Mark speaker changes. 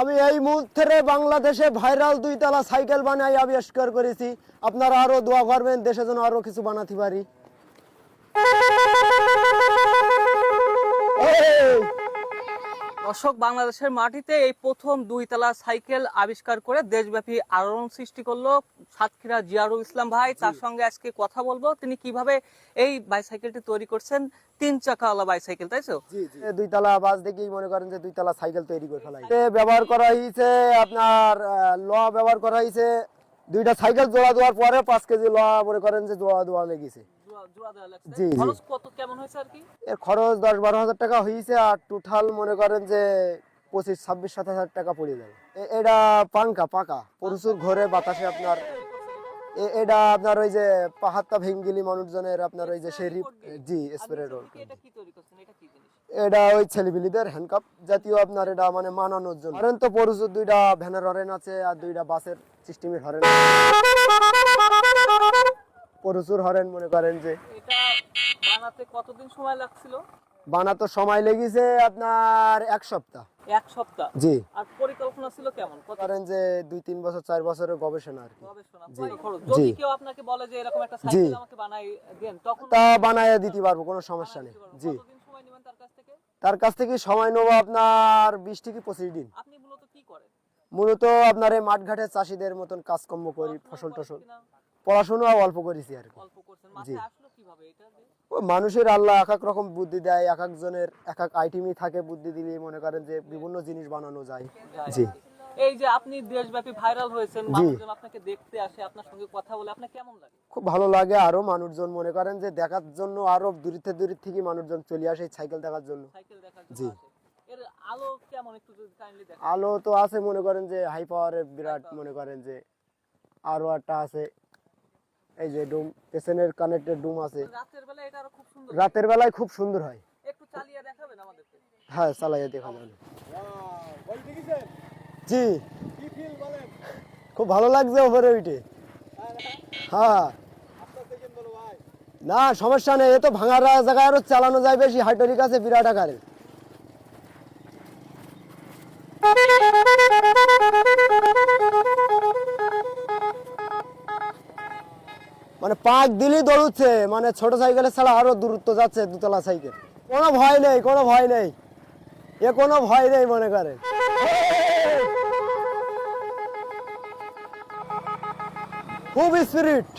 Speaker 1: আমি এই মুহূর্তে বাংলাদেশে ভাইরাল 2 তলা সাইকেল বানাই আবিষ্কার করেছি। আপনারা আরো দোয়া করবেন দেশের জন্য আরো কিছু বানাতে পারি।
Speaker 2: দর্শক, বাংলাদেশের মাটিতে এই প্রথম 2 তলা সাইকেল আবিষ্কার করে দেশব্যাপী আলোড়ন সৃষ্টি করলো সাতক্ষীরা জিয়ারুল ইসলাম ভাই। তার সঙ্গে আজকে কথা বলবো তিনি কিভাবে এই বাইসাইকেলটি তৈরি করছেন। 3 চাকাওয়ালা বাইসাইকেল, তাই তো?
Speaker 1: জি জি। 2 তলা বাস দেখেই মনে করেন যে 2 তলা সাইকেল তৈরি করে ফেলাই। ব্যবহার করা হয়েছে আপনার লোহা ব্যবহার করা হয়েছে। 2টা সাইকেল জোড়া দেওয়ার পরে 5 কেজি লোহা মনে করেন যে জোড়া লেগেছে। জি জি।
Speaker 2: খরচ কত কেমন হয়েছে আর কি?
Speaker 1: এর খরচ 10-12 হাজার টাকা হয়েছে আর টোটাল মনে করেন যে 25-26-27 হাজার টাকা পড়ে যাবে। এটা পাকা প্রচুর ঘরে বাতাসে আপনার এটা আপনার ওই যে পাহাড়টা ভেঙ্গিলি মানুষজনের আপনার ওই যে শেরিফ জি স্প্রে রোল।
Speaker 2: এটা কি তৈরি করছেন? এটা কি জিনিস?
Speaker 1: এটা ওই ছেলেপিলিদের হ্যান্ডকাপ জাতীয় আপনার এটা মানে মানানোর জন্য। হরেন তো প্রচুর 2টা ভ্যানের হরেন আছে আর 2টা বাসের সিস্টেমের হরেন প্রচুর হরেন মনে করেন যে।
Speaker 2: এটা বানাতে কতদিন সময় লাগছিল?
Speaker 1: বানাতে সময় লেগেছে আপনার 1 সপ্তাহ।
Speaker 2: 1 সপ্তাহ?
Speaker 1: জি।
Speaker 2: আর পরিকল্পনা ছিল কেমন?
Speaker 1: করেন যে 2-3 বছর 4 বছরের গবেষণা আর কি।
Speaker 2: গবেষণা
Speaker 1: জি।
Speaker 2: খরচ।
Speaker 1: জি।
Speaker 2: যদি কেউ আপনাকে বলে যে এরকম একটা সাইকেল আমাকে বানাই দেন, তখন
Speaker 1: তা বানায় দিতে পারবো, কোনো সমস্যা নেই। জি।
Speaker 2: কতদিন সময় নেবেন তার কাছ থেকে?
Speaker 1: তার কাছ থেকে সময় নেবো আপনার 20 থেকে 25 দিন।
Speaker 2: আপনি মূলত কি করেন?
Speaker 1: মূলত আপনার এই মাঠঘাটে চাষিদের মতন কাজকর্ম করি, ফসল টসল। পড়াশোনা অল্প করেছি আর কি।
Speaker 2: অল্প করছেন। মাথায় আসলো কিভাবে এটা?
Speaker 1: ওই মানুষের আল্লাহ এক এক রকম বুদ্ধি দেয়, এক একজনের এক এক আইটেমই থাকে। বুদ্ধি দিলে মনে করেন যে বিভিন্ন জিনিস বানানো যায়। জি।
Speaker 2: এই যে আপনি দেশব্যাপী ভাইরাল হয়েছেন, মানুষজন আপনাকে দেখতে আসে, আপনার সঙ্গে কথা বলে, আপনার কেমন লাগে?
Speaker 1: খুব ভালো লাগে। আরো মানুষজন মনে করেন যে দেখার জন্য আরো দূর থেকে মানুষজন চলে আসে সাইকেল দেখার জন্য।
Speaker 2: সাইকেল দেখার জন্য
Speaker 1: জি।
Speaker 2: আসে। এর আলো কেমন একটু যদি কাইন্ডলি দেখান।
Speaker 1: আলো তো আছে মনে করেন যে হাই পাওয়ারের বিরাট মনে করেন যে। আরো একটা আছে এই যে ডুম, পেছনের কানেক্টেড ডুম আছে।
Speaker 2: রাতের বেলা এটা আরো খুব সুন্দর।
Speaker 1: রাতের বেলায় খুব সুন্দর হয়।
Speaker 2: একটু চালিয়ে দেখাবেন আমাদেরকে?
Speaker 1: হ্যাঁ, চালাইয়া দেখা যাবে। জি। খুব ভালো লাগছে উপরে উঠে। হ্যাঁ, না সমস্যা নেই। এ তো ভাঙার জায়গায় আরো চালানো যায় বেশি। হাইড্রোলিক আছে বিরাট আকারের। মানে পাক দিলি দৌড়ছে, মানে ছোট সাইকেলে ছাড়া আরো দূরত্ব যাচ্ছে 2 তলা সাইকেল। কোনো ভয় নেই, কোনো ভয় নেই। এ কোনো ভয় নেই মনে করেন। খুব স্পিরিট।